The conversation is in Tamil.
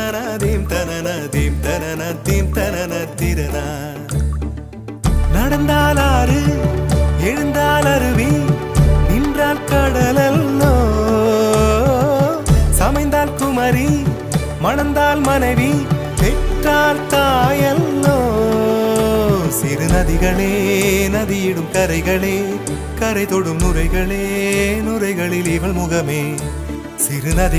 தீம் தனன தீம் தனன தீம் தனன திரனா. நடந்தால் ஆறு எழுந்தால் அருவி நின்றால் கடலல்லோ சமைந்தால் குமரி மணந்தால் மனைவி பெற்றால் தாயல்லோ. சிறு நதிகளே நதியிடும் கரைகளே கரை தொடும் நுரைகளே நுரைகளில் இவள் முகமே. சிறு நதி